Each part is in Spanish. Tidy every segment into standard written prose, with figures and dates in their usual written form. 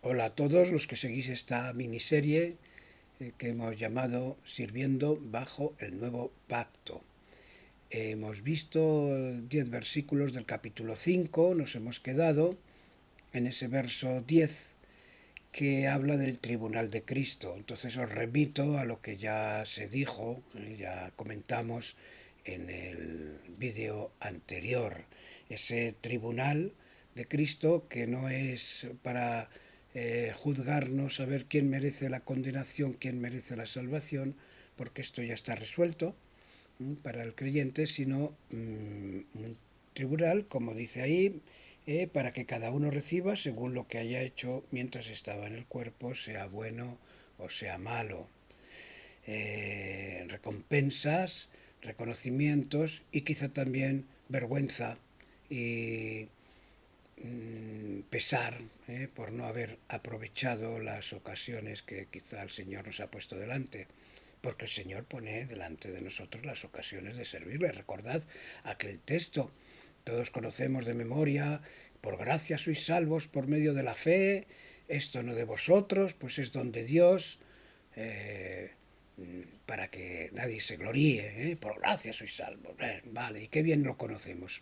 Hola a todos los que seguís esta miniserie que hemos llamado Sirviendo bajo el nuevo pacto. Hemos visto 10 versículos del capítulo 5, nos hemos quedado en ese verso 10 que habla del tribunal de Cristo. Entonces os remito a lo que ya se dijo, ya comentamos en el vídeo anterior. Ese tribunal de Cristo que no es para juzgarnos, a ver quién merece la condenación, quién merece la salvación, porque esto ya está resuelto para el creyente, sino un tribunal, como dice ahí, para que cada uno reciba según lo que haya hecho mientras estaba en el cuerpo, sea bueno o sea malo. Recompensas, reconocimientos y quizá también vergüenza y pesar por no haber aprovechado las ocasiones que quizá el Señor nos ha puesto delante, porque el Señor pone delante de nosotros las ocasiones de servirle. Recordad aquel texto, todos conocemos de memoria: por gracia sois salvos por medio de la fe, esto no de vosotros, pues es don de Dios, eh, para que nadie se gloríe, por gracia sois salvos, vale, y qué bien lo conocemos,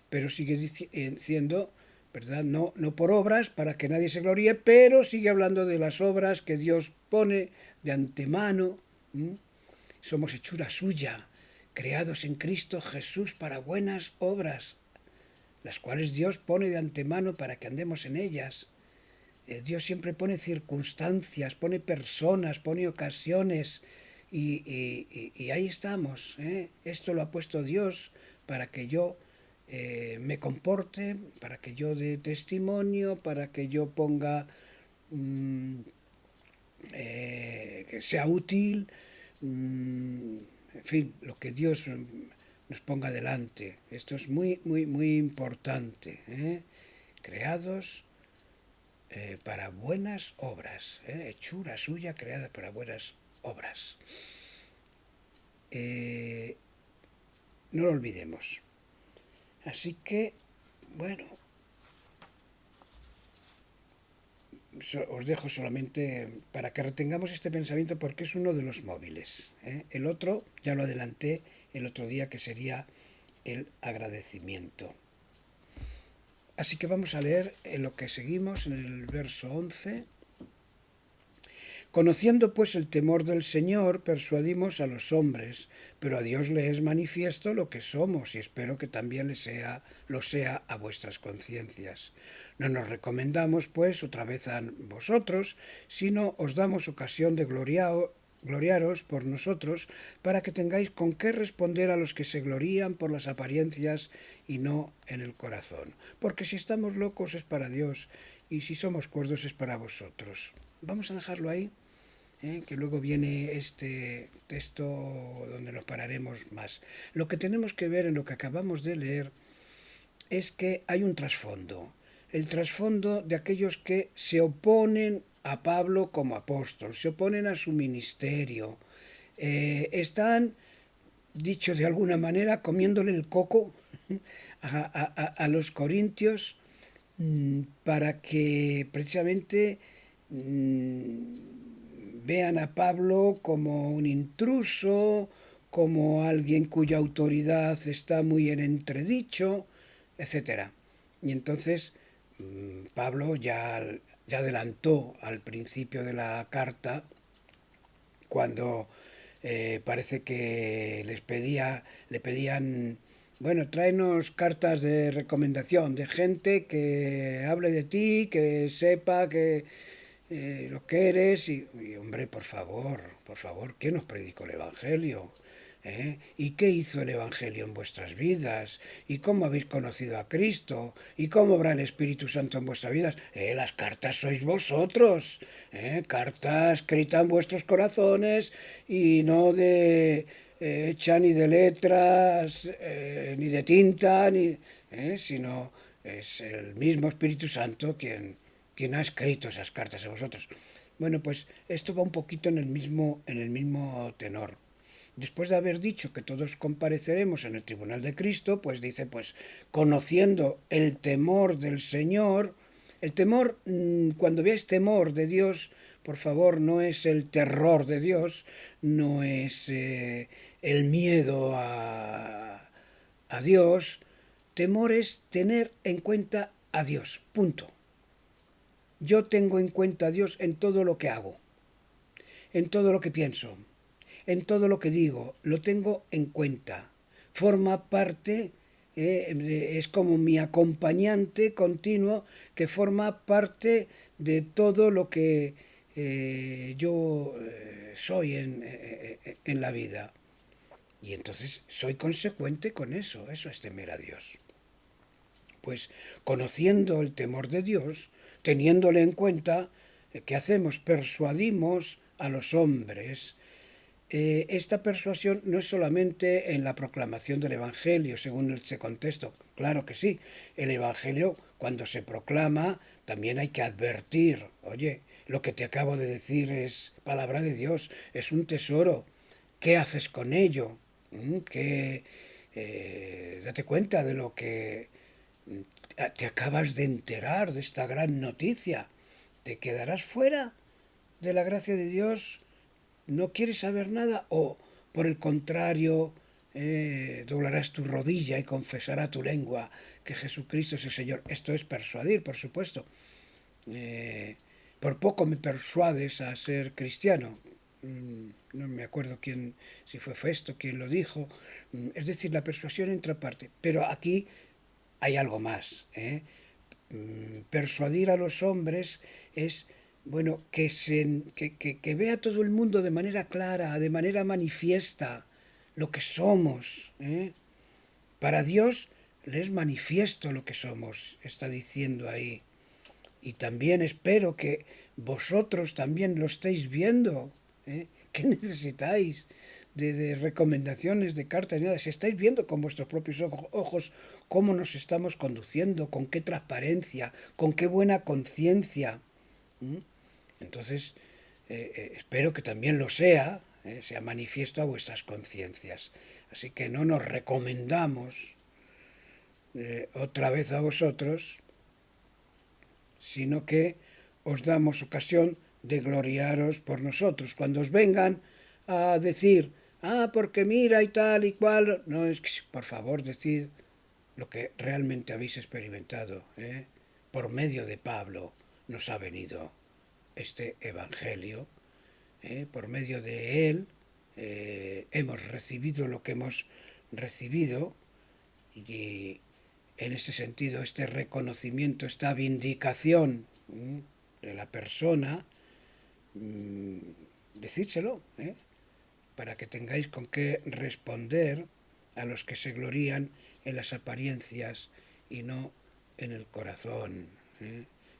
pero sigue diciendo, ¿verdad? No, no por obras, para que nadie se gloríe, pero sigue hablando de las obras que Dios pone de antemano. Somos hechura suya, creados en Cristo Jesús para buenas obras, las cuales Dios pone de antemano para que andemos en ellas. Dios siempre pone circunstancias, pone personas, pone ocasiones, y ahí estamos. Esto lo ha puesto Dios para que yo me comporte, para que yo dé testimonio, para que yo ponga, mm, que sea útil, en fin, lo que Dios nos ponga delante. Esto es muy, muy, muy importante. Creados para buenas obras, hechura suya creada para buenas obras. Eh, no lo olvidemos. Así que, bueno, os dejo solamente para que retengamos este pensamiento porque es uno de los móviles. El otro, ya lo adelanté el otro día, que sería el agradecimiento. Así que vamos a leer en lo que seguimos en el verso 11. Conociendo pues el temor del Señor, persuadimos a los hombres, pero a Dios le es manifiesto lo que somos, y espero que también lo sea a vuestras conciencias. No nos recomendamos, pues, otra vez a vosotros, sino os damos ocasión de gloriaros por nosotros, para que tengáis con qué responder a los que se glorían por las apariencias y no en el corazón. Porque si estamos locos es para Dios, y si somos cuerdos es para vosotros. Vamos a dejarlo ahí, que luego viene este texto donde nos pararemos más. Lo que tenemos que ver en lo que acabamos de leer es que hay un trasfondo, el trasfondo de aquellos que se oponen a Pablo como apóstol, se oponen a su ministerio, están, dicho de alguna manera, comiéndole el coco a los corintios, para que precisamente vean a Pablo como un intruso, como alguien cuya autoridad está muy en entredicho, etcétera. Y entonces Pablo ya adelantó al principio de la carta, cuando parece que le pedían, bueno, tráenos cartas de recomendación de gente que hable de ti, que sepa que lo que eres, hombre, por favor, ¿quién os predicó el Evangelio? ¿Y qué hizo el Evangelio en vuestras vidas? ¿Y cómo habéis conocido a Cristo? ¿Y cómo obra el Espíritu Santo en vuestras vidas? Las cartas sois vosotros, cartas escritas en vuestros corazones, y no de hecha ni de letras, ni de tinta, sino es el mismo Espíritu Santo quien ha escrito esas cartas a vosotros. Bueno, pues esto va un poquito en el mismo tenor. Después de haber dicho que todos compareceremos en el tribunal de Cristo, pues dice, pues conociendo el temor del Señor, El temor, cuando veáis temor de Dios, por favor, no es el terror de Dios, no es el miedo a Dios. Temor es tener en cuenta a Dios, punto. Yo tengo en cuenta a Dios en todo lo que hago, en todo lo que pienso, en todo lo que digo, lo tengo en cuenta. Forma parte, es como mi acompañante continuo que forma parte de todo lo que yo soy en la vida. Y entonces soy consecuente con eso, eso es temer a Dios. Pues conociendo el temor de Dios, teniéndole en cuenta, ¿qué hacemos? Persuadimos a los hombres. Esta persuasión no es solamente en la proclamación del Evangelio, según ese contexto. Claro que sí, el Evangelio cuando se proclama también hay que advertir, oye, lo que te acabo de decir es palabra de Dios, es un tesoro. ¿Qué haces con ello? Que date cuenta de lo que te acabas de enterar de esta gran noticia. ¿Te quedarás fuera de la gracia de Dios? ¿No quieres saber nada? ¿O por el contrario, doblarás tu rodilla y confesará tu lengua que Jesucristo es el Señor? Esto es persuadir, por supuesto. Eh, por poco me persuades a ser cristiano. No me acuerdo quién, si fue Festo quien lo dijo. Es decir, la persuasión entra parte. Pero aquí hay algo más. Persuadir a los hombres es, bueno, que vea todo el mundo de manera clara, de manera manifiesta, lo que somos. Para Dios le es manifiesto lo que somos, está diciendo ahí. Y también espero que vosotros también lo estéis viendo. ¿Qué necesitáis de recomendaciones, de cartas? Nada. Si estáis viendo con vuestros propios ojos cómo nos estamos conduciendo, con qué transparencia, con qué buena conciencia. Entonces, espero que también lo sea manifiesto a vuestras conciencias. Así que no nos recomendamos otra vez a vosotros, sino que os damos ocasión de gloriaros por nosotros. Cuando os vengan a decir, porque mira y tal y cual, no es que, por favor, decid lo que realmente habéis experimentado. Por medio de Pablo nos ha venido este Evangelio. Por medio de él hemos recibido lo que hemos recibido y en ese sentido este reconocimiento, esta vindicación de la persona, decírselo, para que tengáis con qué responder a los que se glorían en las apariencias y no en el corazón.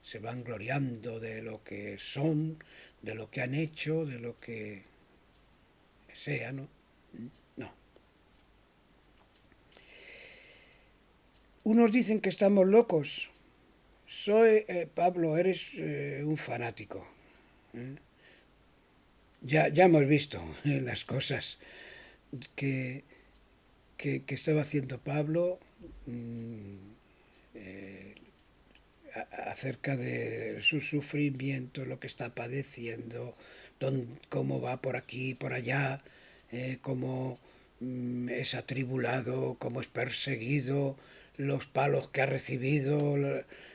Se van gloriando de lo que son, de lo que han hecho, de lo que sea, ¿no? No. Unos dicen que estamos locos. Pablo, eres un fanático. Ya hemos visto las cosas que, que estaba haciendo Pablo eh, acerca de su sufrimiento, lo que está padeciendo, cómo va por aquí, por allá, cómo es atribulado, cómo es perseguido, los palos que ha recibido,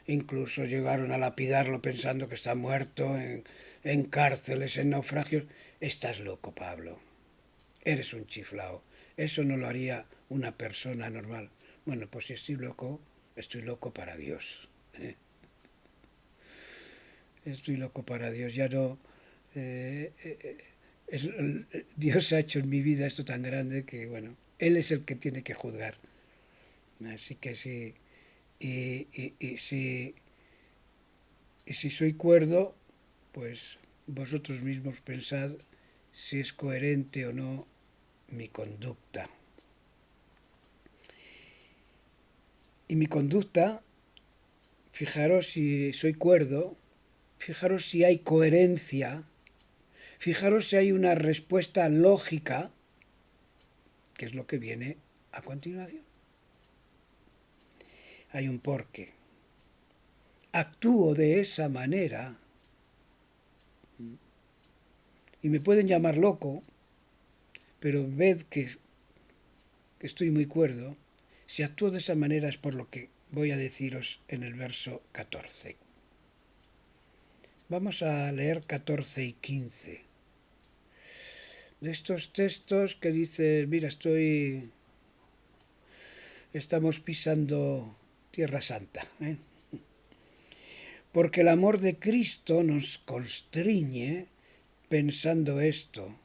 incluso llegaron a lapidarlo pensando que está muerto en cárceles, en naufragios. Estás loco, Pablo. Eres un chiflao. Eso no lo haría una persona normal. Bueno, pues si estoy loco para Dios. Estoy loco para Dios. Ya no... eh, eh, es, Dios ha hecho en mi vida esto tan grande que, bueno, Él es el que tiene que juzgar. Así que sí. Y y si soy cuerdo, pues vosotros mismos pensad si es coherente o no mi conducta. Y mi conducta, fijaros si soy cuerdo, fijaros si hay coherencia, fijaros si hay una respuesta lógica, que es lo que viene a continuación. Hay un porqué. actúo de esa manera, y me pueden llamar loco, pero ved que estoy muy cuerdo, si actúo de esa manera es por lo que voy a deciros en el verso 14. Vamos a leer 14 y 15. De estos textos que dices, mira, estamos pisando Tierra Santa, ¿eh? Porque el amor de Cristo nos constriñe pensando esto,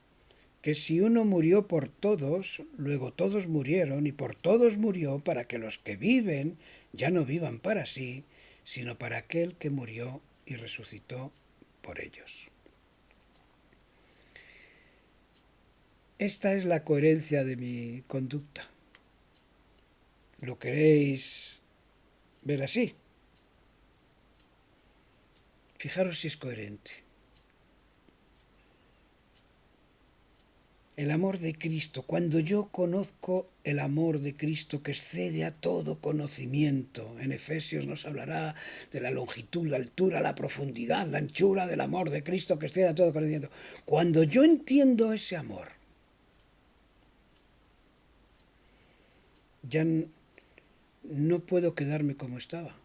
que si uno murió por todos, luego todos murieron y por todos murió para que los que viven ya no vivan para sí, sino para aquel que murió y resucitó por ellos. Esta es la coherencia de mi conducta. ¿Lo queréis ver así? Fijaros si es coherente. El amor de Cristo, cuando yo conozco el amor de Cristo que excede a todo conocimiento, en Efesios nos hablará de la longitud, la altura, la profundidad, la anchura del amor de Cristo que excede a todo conocimiento. Cuando yo entiendo ese amor, ya no puedo quedarme como estaba.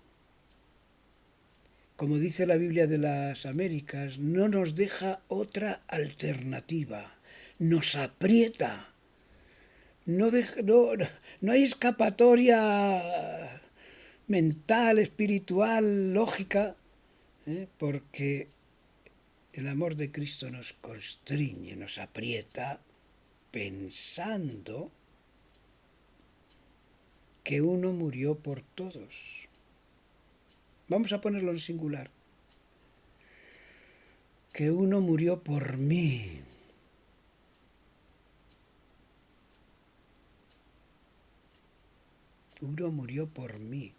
Como dice la Biblia de las Américas, no nos deja otra alternativa, nos aprieta. No hay escapatoria mental, espiritual, lógica, porque el amor de Cristo nos constriñe, nos aprieta, pensando que uno murió por todos. Vamos a ponerlo en singular. Que uno murió por mí. Uno murió por mí.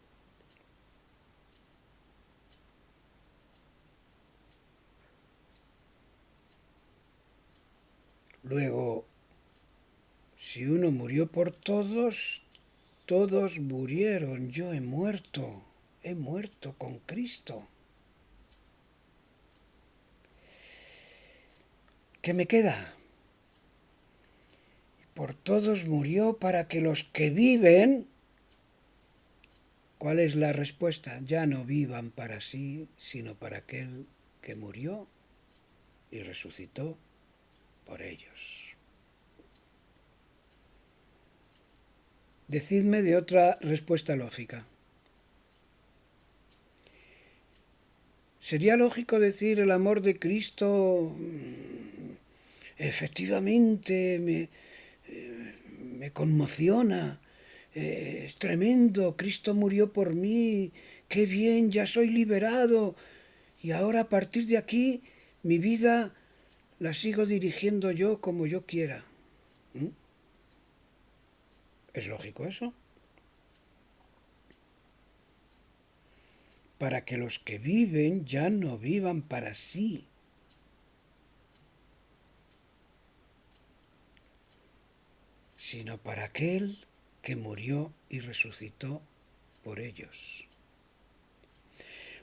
Luego, si uno murió por todos, todos murieron. Yo he muerto con Cristo. ¿Qué me queda? Por todos murió para que los que viven, ¿cuál es la respuesta? Ya no vivan para sí, sino para aquel que murió y resucitó por ellos. Decidme de otra respuesta lógica. ¿Sería lógico decir el amor de Cristo efectivamente me conmociona? Es tremendo, Cristo murió por mí, qué bien, ya soy liberado y ahora a partir de aquí mi vida la sigo dirigiendo yo como yo quiera. ¿Mm? ¿Es lógico eso? Para que los que viven ya no vivan para sí, sino para aquel que murió y resucitó por ellos.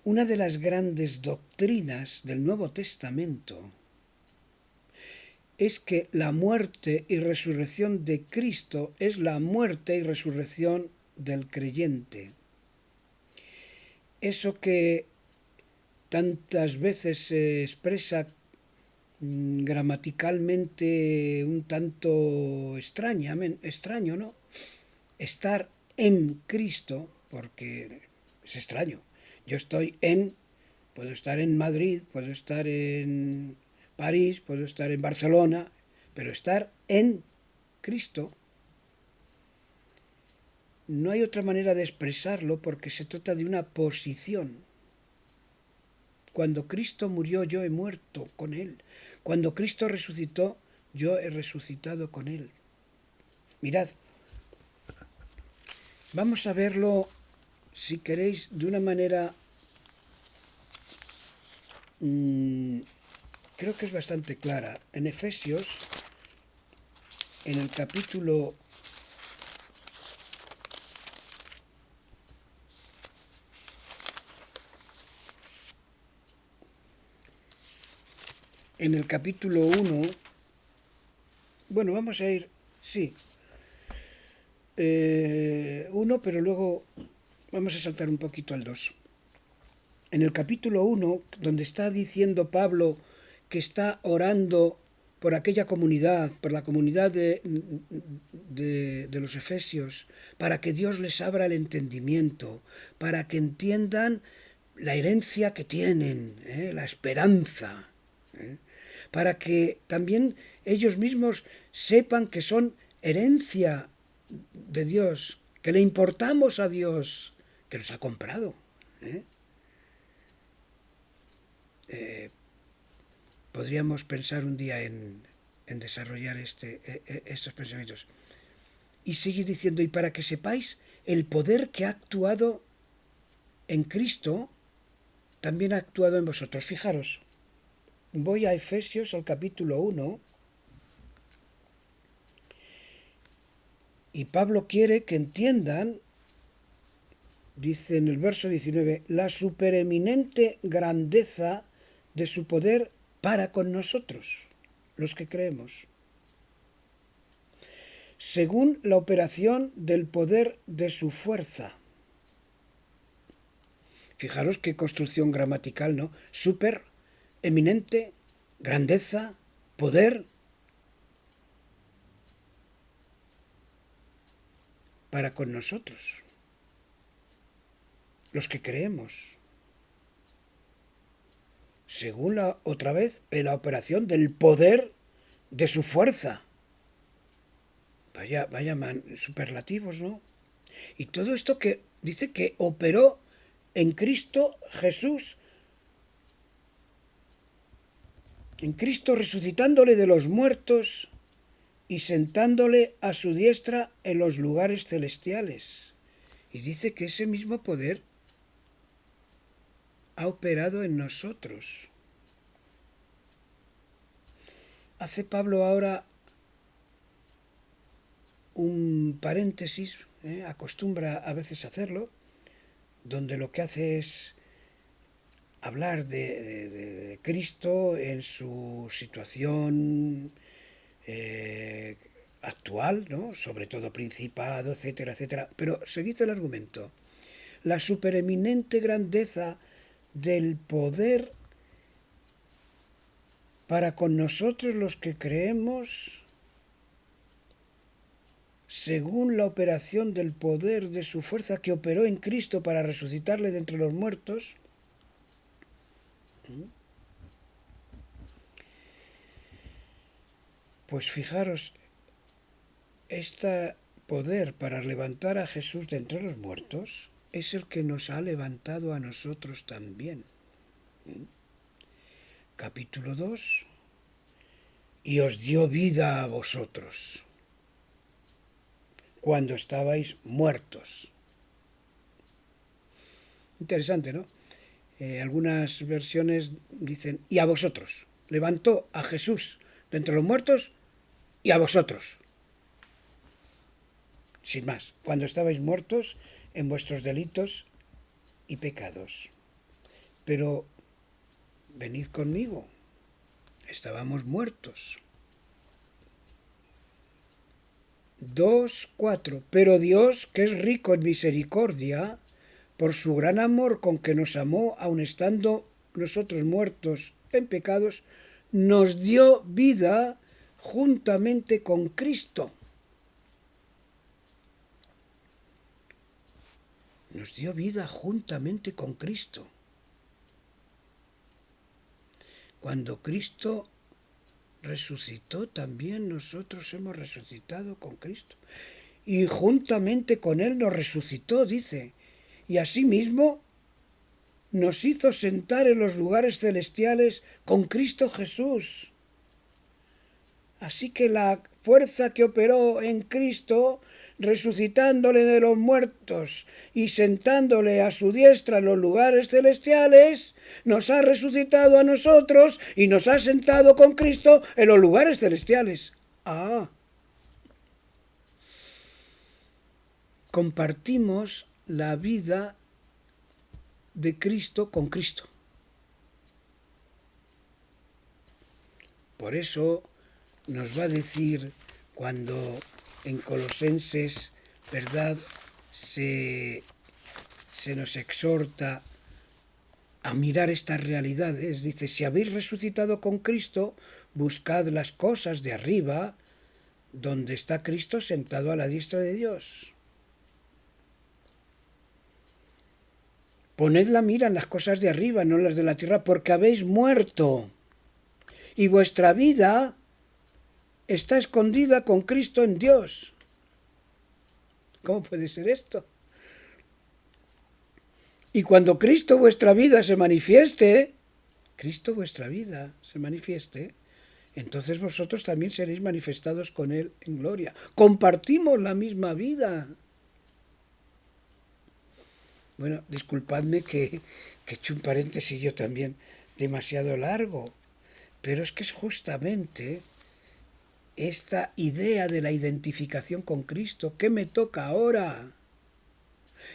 Una de las grandes doctrinas del Nuevo Testamento es que la muerte y resurrección de Cristo es la muerte y resurrección del creyente. Eso que tantas veces se expresa gramaticalmente un tanto extraño, ¿no? Estar en Cristo, porque es extraño. Yo puedo estar en Madrid, puedo estar en París, puedo estar en Barcelona, pero estar en Cristo no hay otra manera de expresarlo porque se trata de una posición. Cuando Cristo murió, yo he muerto con Él. Cuando Cristo resucitó, yo he resucitado con Él. Mirad, vamos a verlo, si queréis, de una manera, creo que es bastante clara. En Efesios, en el capítulo en el capítulo 1, bueno, vamos a ir, sí, 1, pero luego vamos a saltar un poquito al 2. En el capítulo 1, donde está diciendo Pablo que está orando por aquella comunidad, por la comunidad de los Efesios, para que Dios les abra el entendimiento, para que entiendan la herencia que tienen, la esperanza, para que también ellos mismos sepan que son herencia de Dios, que le importamos a Dios, que nos ha comprado. ¿eh? Podríamos pensar un día en desarrollar estos pensamientos. Y sigue diciendo, y para que sepáis el poder que ha actuado en Cristo, también ha actuado en vosotros. Fijaros, voy a Efesios al capítulo 1, y Pablo quiere que entiendan, dice en el verso 19, la supereminente grandeza de su poder para con nosotros, los que creemos, según la operación del poder de su fuerza. Fijaros qué construcción gramatical, ¿no? Super, eminente, grandeza, poder, para con nosotros, los que creemos. Según otra vez, en la operación del poder de su fuerza. Vaya superlativos, ¿no? Y todo esto que dice que operó en Cristo Jesús, en Cristo resucitándole de los muertos y sentándole a su diestra en los lugares celestiales. Y dice que ese mismo poder ha operado en nosotros. Hace Pablo ahora un paréntesis, acostumbra a veces hacerlo, donde lo que hace es hablar de Cristo en su situación actual, ¿no? Sobre todo principado, etcétera, etcétera. Pero se dice el argumento. La supereminente grandeza del poder para con nosotros los que creemos, según la operación del poder de su fuerza que operó en Cristo para resucitarle de entre los muertos. Pues fijaros, este poder para levantar a Jesús de entre los muertos es el que nos ha levantado a nosotros también. Capítulo 2. Y os dio vida a vosotros cuando estabais muertos. Interesante, ¿no? Algunas versiones dicen, y a vosotros. Levantó a Jesús de entre los muertos y a vosotros. Sin más, cuando estabais muertos en vuestros delitos y pecados. Pero venid conmigo. Estábamos muertos. 2:4. Pero Dios, que es rico en misericordia, por su gran amor con que nos amó, aun estando nosotros muertos en pecados, nos dio vida juntamente con Cristo. Nos dio vida juntamente con Cristo. Cuando Cristo resucitó, también nosotros hemos resucitado con Cristo. Y juntamente con Él nos resucitó, dice. Y asimismo nos hizo sentar en los lugares celestiales con Cristo Jesús. Así que la fuerza que operó en Cristo, resucitándole de los muertos y sentándole a su diestra en los lugares celestiales, nos ha resucitado a nosotros y nos ha sentado con Cristo en los lugares celestiales. Compartimos la vida de Cristo con Cristo. Por eso nos va a decir cuando en Colosenses, ¿verdad?, se nos exhorta a mirar estas realidades. Dice, si habéis resucitado con Cristo, buscad las cosas de arriba, donde está Cristo sentado a la diestra de Dios. Poned la mira en las cosas de arriba, no en las de la tierra, porque habéis muerto. Y vuestra vida está escondida con Cristo en Dios. ¿Cómo puede ser esto? Y cuando Cristo vuestra vida se manifieste, Cristo vuestra vida se manifieste, entonces vosotros también seréis manifestados con Él en gloria. Compartimos la misma vida. Bueno, disculpadme que he hecho un paréntesis yo también demasiado largo, pero es que es justamente esta idea de la identificación con Cristo que me toca ahora,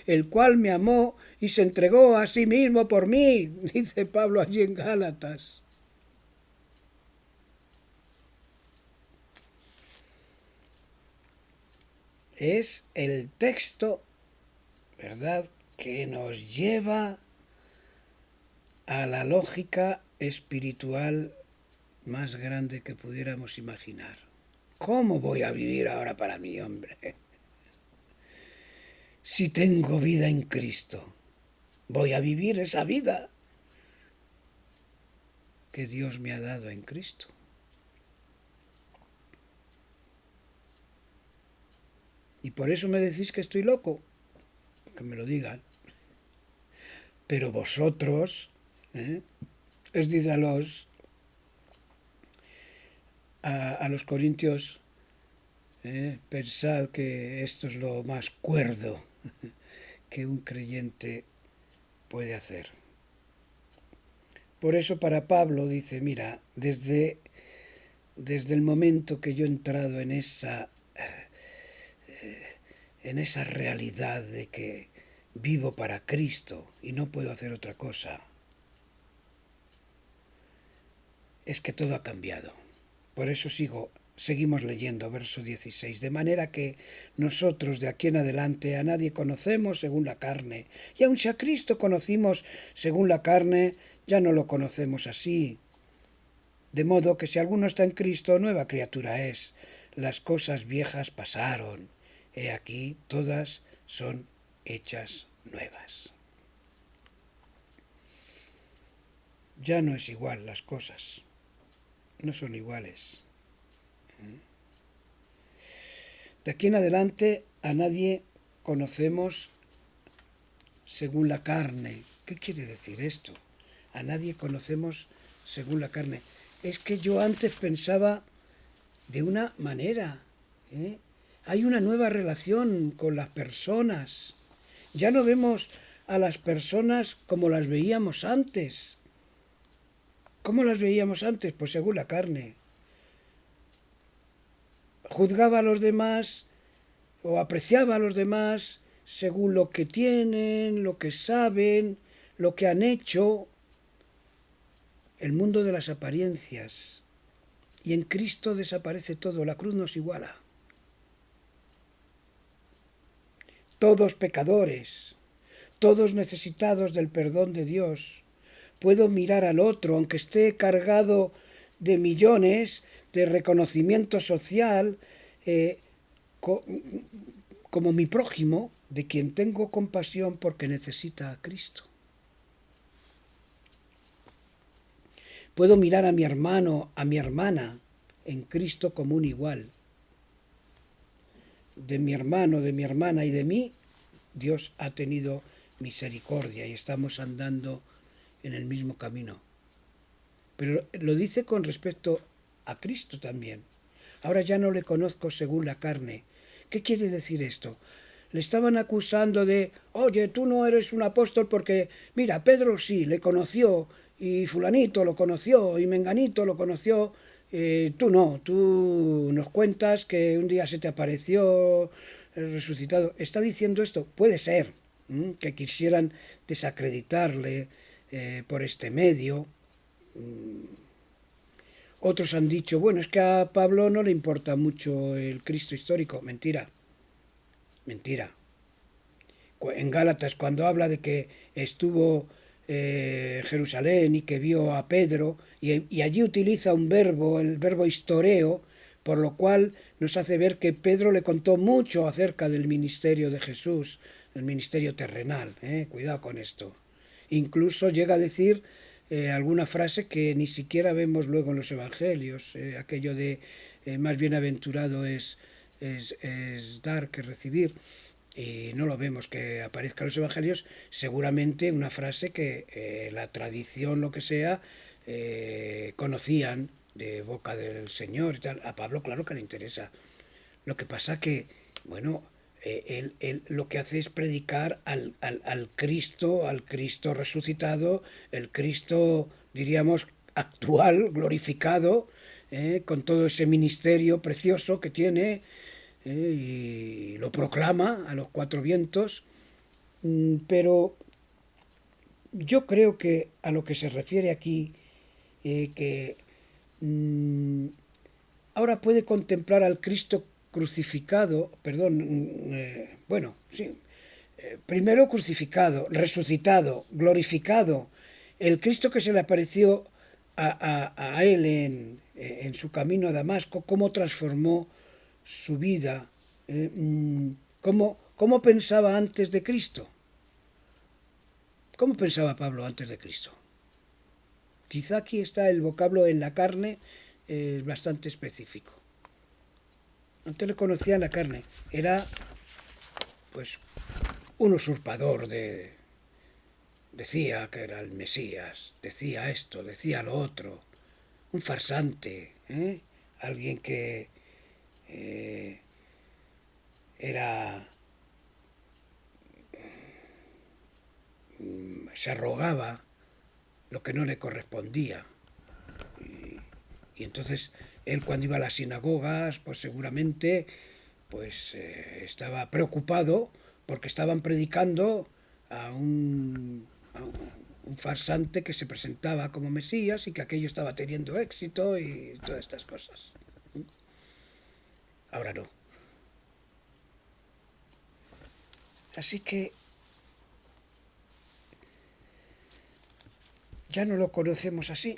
el cual me amó y se entregó a sí mismo por mí, dice Pablo allí en Gálatas. Es el texto, ¿verdad?, que nos lleva a la lógica espiritual más grande que pudiéramos imaginar. ¿Cómo voy a vivir ahora para mí, hombre? Si tengo vida en Cristo, voy a vivir esa vida que Dios me ha dado en Cristo. Y por eso me decís que estoy loco, que me lo digan. Pero vosotros, les dice a los corintios, pensad que esto es lo más cuerdo que un creyente puede hacer. Por eso para Pablo dice, mira, desde el momento que yo he entrado en esa realidad de que vivo para Cristo y no puedo hacer otra cosa, es que todo ha cambiado. Por eso seguimos leyendo verso 16, de manera que nosotros de aquí en adelante a nadie conocemos según la carne, y aun si a Cristo conocimos según la carne, ya no lo conocemos así. De modo que si alguno está en Cristo, nueva criatura es. Las cosas viejas pasaron, he aquí todas son hechas nuevas. Ya no es igual las cosas, no son iguales. De aquí en adelante a nadie conocemos según la carne. ¿Qué quiere decir esto? A nadie conocemos según la carne. Es que yo antes pensaba de una manera. Hay una nueva relación con las personas. Ya no vemos a las personas como las veíamos antes. ¿Cómo las veíamos antes? Pues según la carne. Juzgaba a los demás o apreciaba a los demás según lo que tienen, lo que saben, lo que han hecho. El mundo de las apariencias. Y en Cristo desaparece todo, la cruz nos iguala. Todos pecadores, todos necesitados del perdón de Dios. Puedo mirar al otro, aunque esté cargado de millones, de reconocimiento social, como mi prójimo, de quien tengo compasión porque necesita a Cristo. Puedo mirar a mi hermano, a mi hermana, en Cristo como un igual. De mi hermano, de mi hermana y de mí, Dios ha tenido misericordia y estamos andando en el mismo camino. Pero lo dice con respecto a Cristo también. Ahora ya no le conozco según la carne. ¿Qué quiere decir esto? Le estaban acusando de, oye, tú no eres un apóstol porque, mira, Pedro sí, le conoció, y fulanito lo conoció, y menganito lo conoció, tú no, tú nos cuentas que un día se te apareció el resucitado. ¿Está diciendo esto? Puede ser, que quisieran desacreditarle por este medio, Otros han dicho, bueno, es que a Pablo no le importa mucho el Cristo histórico. Mentira, mentira. En Gálatas, cuando habla de que estuvo en Jerusalén y que vio a Pedro, y allí utiliza un verbo, el verbo historeo, por lo cual nos hace ver que Pedro le contó mucho acerca del ministerio de Jesús, el ministerio terrenal. Cuidado con esto. Incluso llega a decir alguna frase que ni siquiera vemos luego en los evangelios, aquello de más bienaventurado es dar que recibir, y no lo vemos que aparezca en los evangelios, seguramente una frase que la tradición, lo que sea, conocían de boca del Señor y tal. A Pablo, claro que le interesa. Lo que pasa que, bueno, él lo que hace es predicar al Cristo resucitado, el Cristo, diríamos, actual, glorificado, con todo ese ministerio precioso que tiene, y lo proclama a los cuatro vientos. Pero yo creo que a lo que se refiere aquí, que mm, ahora puede contemplar al Cristo crucificado, perdón, bueno, sí, primero crucificado, resucitado, glorificado, el Cristo que se le apareció a él en su camino a Damasco, cómo transformó su vida, cómo pensaba antes de Cristo, cómo pensaba Pablo antes de Cristo. Quizá aquí está el vocablo en la carne, bastante específico. Antes le conocía en la carne, era pues un usurpador decía que era el Mesías, decía esto, decía lo otro, un farsante, alguien que eh, era se arrogaba lo que no le correspondía. Y entonces él, cuando iba a las sinagogas, pues seguramente pues estaba preocupado porque estaban predicando a un farsante que se presentaba como Mesías y que aquello estaba teniendo éxito y todas estas cosas. Ahora no. Así que ya no lo conocemos así,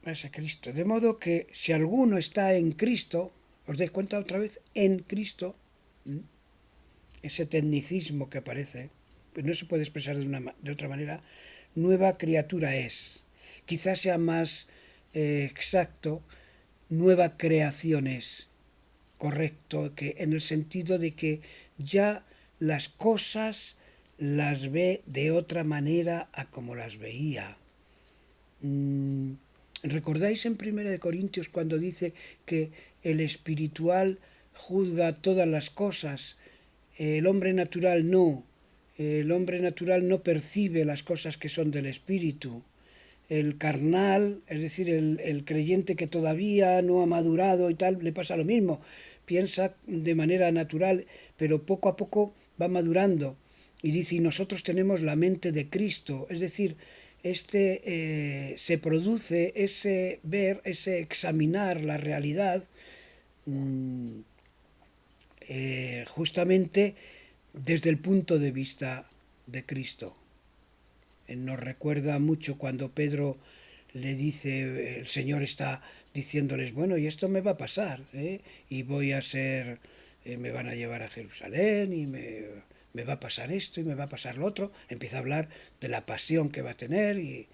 a ese Cristo. De modo que si alguno está en Cristo, os dais cuenta otra vez, en Cristo, ese tecnicismo que aparece, pues no se puede expresar de otra manera, nueva criatura es. Quizás sea más exacto, nueva creación es. Correcto, que en el sentido de que ya las cosas las ve de otra manera a como las veía. ¿Recordáis en 1 Corintios cuando dice que el espiritual juzga todas las cosas? El hombre natural no. El hombre natural no percibe las cosas que son del espíritu. El carnal, es decir, el creyente que todavía no ha madurado y tal, le pasa lo mismo. Piensa de manera natural, pero poco a poco va madurando. Y dice, y nosotros tenemos la mente de Cristo. Es decir, se produce ese ver, ese examinar la realidad, mmm, justamente desde el punto de vista de Cristo. Nos recuerda mucho cuando Pedro le dice, el Señor está diciéndoles, bueno, y esto me va a pasar, y voy a ser, me van a llevar a Jerusalén, y me va a pasar esto, y me va a pasar lo otro. Empieza a hablar de la pasión que va a tener, y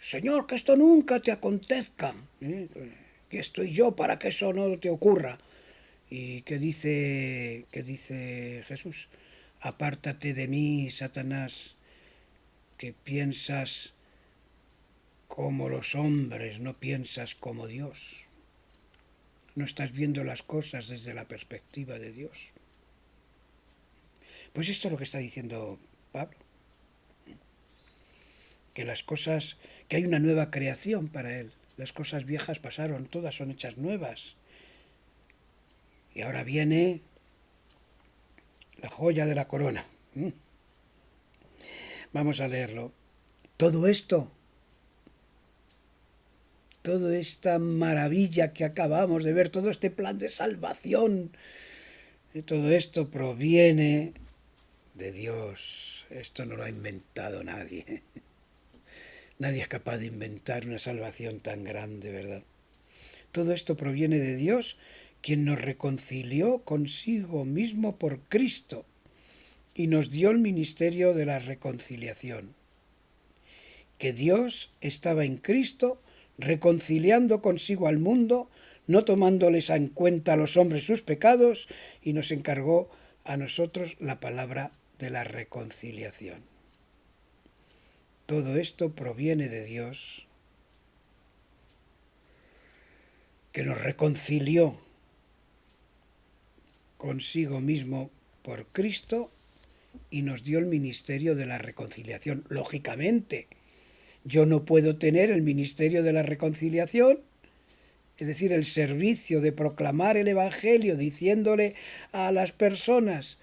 Señor, que esto nunca te acontezca, que estoy yo para que eso no te ocurra. ¿Y qué dice Jesús? Apártate de mí, Satanás, que piensas como los hombres, no piensas como Dios. No estás viendo las cosas desde la perspectiva de Dios. Pues esto es lo que está diciendo Pablo. Que las cosas, que hay una nueva creación para él. Las cosas viejas pasaron, todas son hechas nuevas. Y ahora viene la joya de la corona. Vamos a leerlo. Todo esto toda esta maravilla que acabamos de ver, todo este plan de salvación, todo esto proviene de Dios. Esto no lo ha inventado nadie. Nadie es capaz de inventar una salvación tan grande, ¿verdad? Todo esto proviene de Dios, quien nos reconcilió consigo mismo por Cristo y nos dio el ministerio de la reconciliación. Que Dios estaba en Cristo reconciliando consigo al mundo, no tomándoles en cuenta a los hombres sus pecados, y nos encargó a nosotros la palabra de la reconciliación. Todo esto proviene de Dios, que nos reconcilió consigo mismo por Cristo y nos dio el ministerio de la reconciliación. Lógicamente, yo no puedo tener el ministerio de la reconciliación, es decir, el servicio de proclamar el Evangelio diciéndole a las personas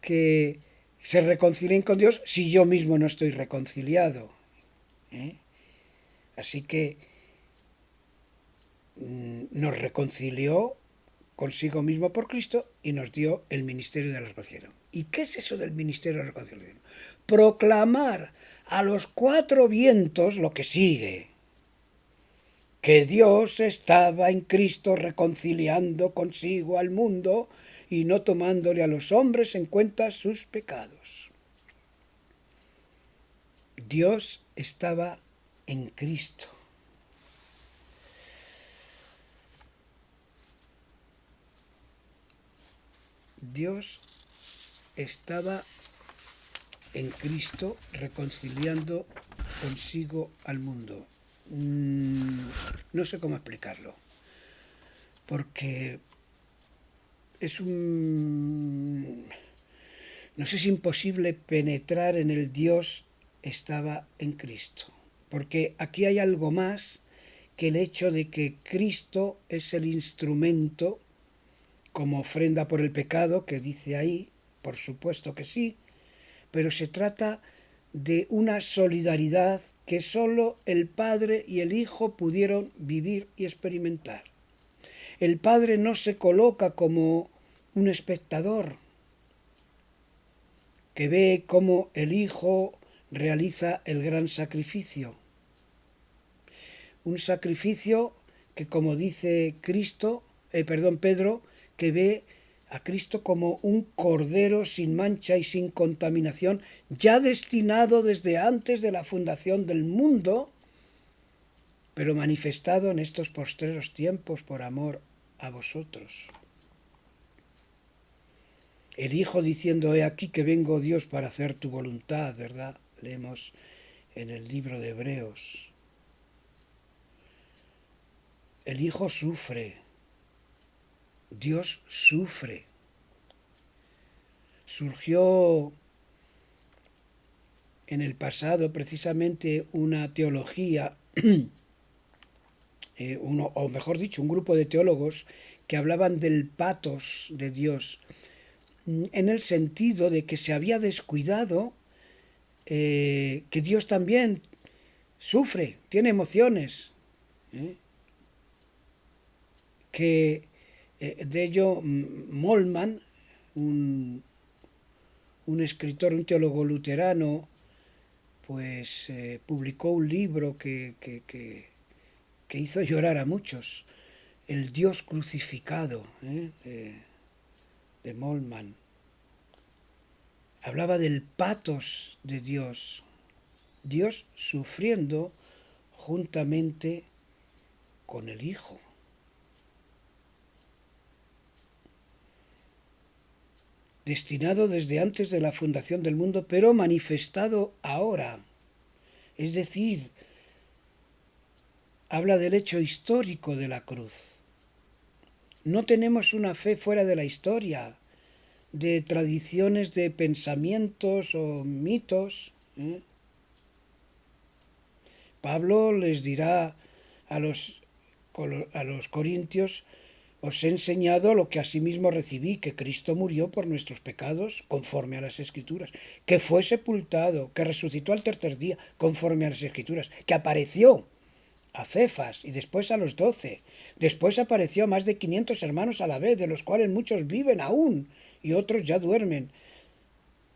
que se reconcilien con Dios si yo mismo no estoy reconciliado. Así que nos reconcilió consigo mismo por Cristo y nos dio el ministerio de la reconciliación. ¿Y qué es eso del ministerio de la reconciliación? Proclamar a los cuatro vientos lo que sigue: que Dios estaba en Cristo reconciliando consigo al mundo y no tomándole a los hombres en cuenta sus pecados. Dios estaba en Cristo. Dios estaba en Cristo reconciliando consigo al mundo. No sé cómo explicarlo, porque nos es imposible penetrar en el Dios estaba en Cristo, porque aquí hay algo más que el hecho de que Cristo es el instrumento como ofrenda por el pecado, que dice ahí, por supuesto que sí, pero se trata de una solidaridad que sólo el Padre y el Hijo pudieron vivir y experimentar. El Padre no se coloca como un espectador que ve cómo el Hijo realiza el gran sacrificio. Un sacrificio que, como dice Pedro, que ve a Cristo como un cordero sin mancha y sin contaminación, ya destinado desde antes de la fundación del mundo, pero manifestado en estos postreros tiempos por amor a vosotros. El Hijo diciendo: he aquí que vengo, Dios, para hacer tu voluntad, ¿verdad? Leemos en el libro de Hebreos. El Hijo sufre. Dios sufre. Surgió en el pasado precisamente una teología, o mejor dicho, un grupo de teólogos que hablaban del patos de Dios, en el sentido de que se había descuidado que Dios también sufre, tiene emociones, que de ello Moltmann, un escritor, un teólogo luterano, pues publicó un libro que hizo llorar a muchos, El Dios crucificado, de Moltmann. Hablaba del patos de Dios, Dios sufriendo juntamente con el Hijo. Destinado desde antes de la fundación del mundo, pero manifestado ahora. Es decir, habla del hecho histórico de la cruz. No tenemos una fe fuera de la historia, de tradiciones de pensamientos o mitos. Pablo les dirá a los corintios: os he enseñado lo que asimismo recibí, que Cristo murió por nuestros pecados, conforme a las Escrituras, que fue sepultado, que resucitó al tercer día, conforme a las Escrituras, que apareció a Cefas y después a los 12. Después apareció a más de 500 hermanos a la vez, de los cuales muchos viven aún y otros ya duermen.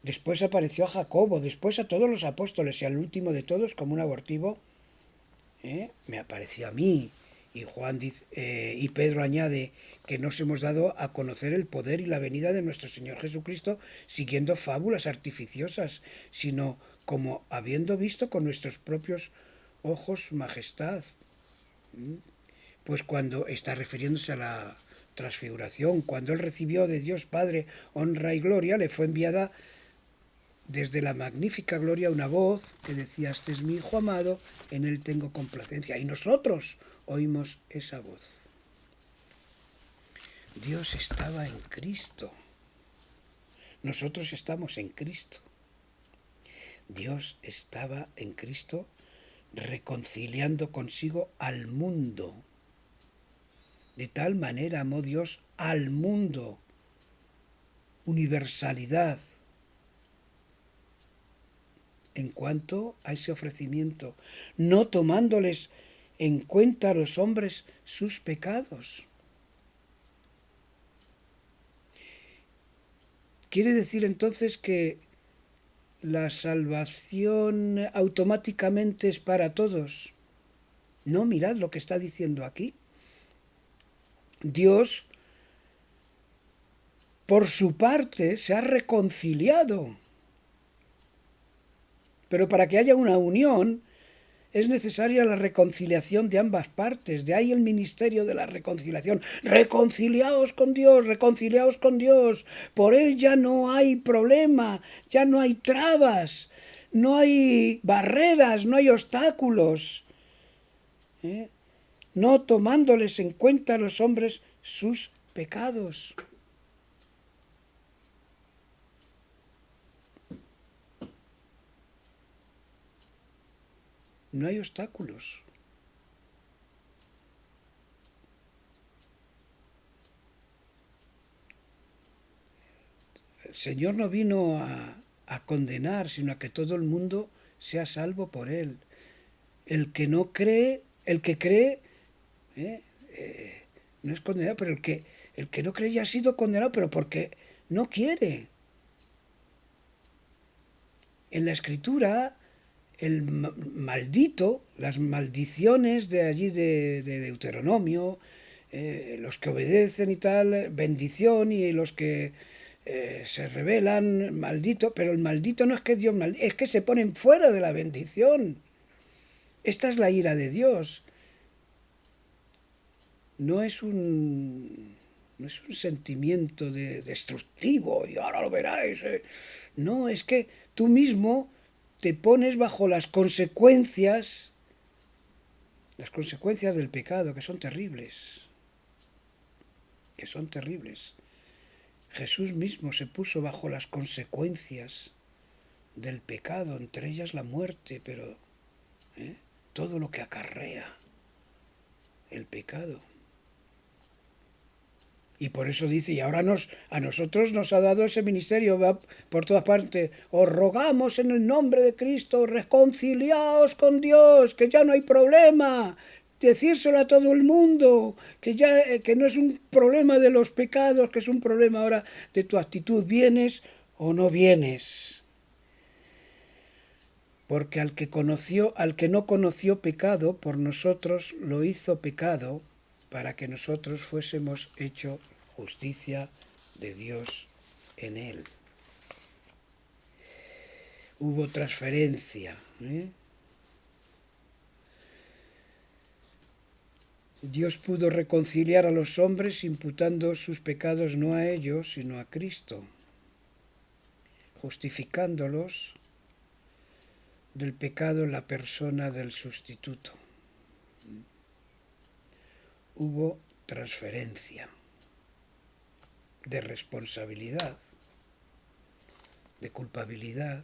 Después apareció a Jacobo, después a todos los apóstoles y al último de todos, como un abortivo, me apareció a mí. Y Juan dice, y Pedro añade que nos hemos dado a conocer el poder y la venida de nuestro Señor Jesucristo siguiendo fábulas artificiosas, sino como habiendo visto con nuestros propios ojos su majestad. Pues cuando está refiriéndose a la transfiguración, cuando él recibió de Dios Padre honra y gloria, le fue enviada desde la magnífica gloria una voz que decía: este es mi Hijo amado, en él tengo complacencia. Y nosotros oímos esa voz. Dios estaba en Cristo. Nosotros estamos en Cristo. Dios estaba en Cristo reconciliando consigo al mundo. De tal manera amó Dios al mundo. Universalidad. En cuanto a ese ofrecimiento, no tomándoles en cuenta a los hombres sus pecados. Quiere decir entonces que la salvación automáticamente es para todos. No, mirad lo que está diciendo aquí. Dios, por su parte, se ha reconciliado. Pero para que haya una unión es necesaria la reconciliación de ambas partes. De ahí el ministerio de la reconciliación. Reconciliaos con Dios, reconciliaos con Dios. Por Él ya no hay problema, ya no hay trabas, no hay barreras, no hay obstáculos. No tomándoles en cuenta a los hombres sus pecados. No hay obstáculos. El Señor no vino a condenar, sino a que todo el mundo sea salvo por Él. El que no cree, el que cree, no es condenado, pero el que no cree ya ha sido condenado, pero porque no quiere. En la Escritura, el maldito, las maldiciones de allí de Deuteronomio, los que obedecen y tal, bendición, y los que se rebelan, maldito, pero el maldito no es que Dios maldiga, es que se ponen fuera de la bendición. Esta es la ira de Dios. No es un sentimiento destructivo y ahora lo veráis. No, es que tú mismo te pones bajo las consecuencias del pecado, que son terribles. Que son terribles. Jesús mismo se puso bajo las consecuencias del pecado, entre ellas la muerte, pero todo lo que acarrea el pecado. Y por eso dice, y ahora a nosotros nos ha dado ese ministerio, va por todas partes, os rogamos en el nombre de Cristo, reconciliaos con Dios, que ya no hay problema, decírselo a todo el mundo, que no es un problema de los pecados, que es un problema ahora de tu actitud, vienes o no vienes. Porque al que no conoció pecado, por nosotros lo hizo pecado, para que nosotros fuésemos hecho justicia de Dios en él. Hubo transferencia. Dios pudo reconciliar a los hombres imputando sus pecados no a ellos, sino a Cristo, justificándolos del pecado en la persona del sustituto. Hubo transferencia de responsabilidad, de culpabilidad,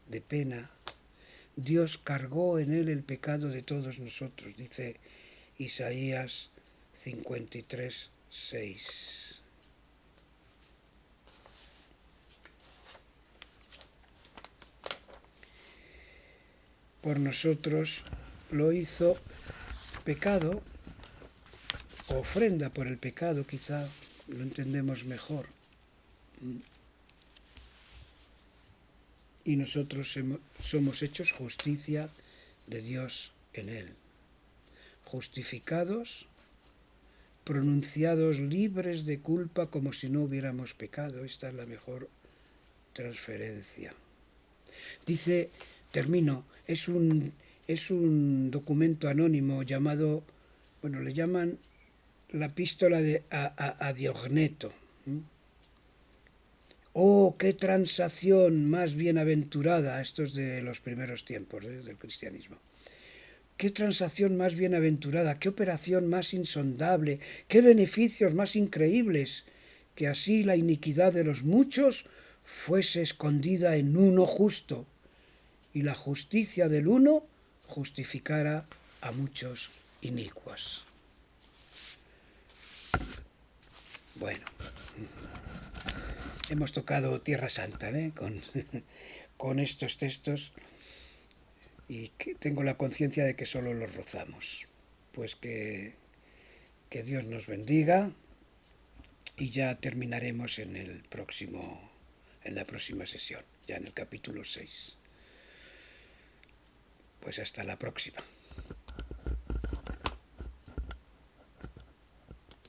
de pena. Dios cargó en él el pecado de todos nosotros, dice Isaías 53, 6. Por nosotros lo hizo pecado, ofrenda por el pecado, quizá lo entendemos mejor. Y nosotros somos hechos justicia de Dios en él. Justificados, pronunciados libres de culpa como si no hubiéramos pecado. Esta es la mejor transferencia. Dice, termino, es un documento anónimo llamado, bueno, le llaman la epístola a Diogneto. Oh, qué transacción más bienaventurada, esto es de los primeros tiempos del cristianismo. Qué transacción más bienaventurada, qué operación más insondable, qué beneficios más increíbles, que así la iniquidad de los muchos fuese escondida en uno justo, y la justicia del uno justificara a muchos inicuos. Bueno, hemos tocado Tierra Santa, con estos textos, y que tengo la conciencia de que solo los rozamos. Pues que Dios nos bendiga, y ya terminaremos en la próxima sesión, ya en el capítulo 6. Pues hasta la próxima.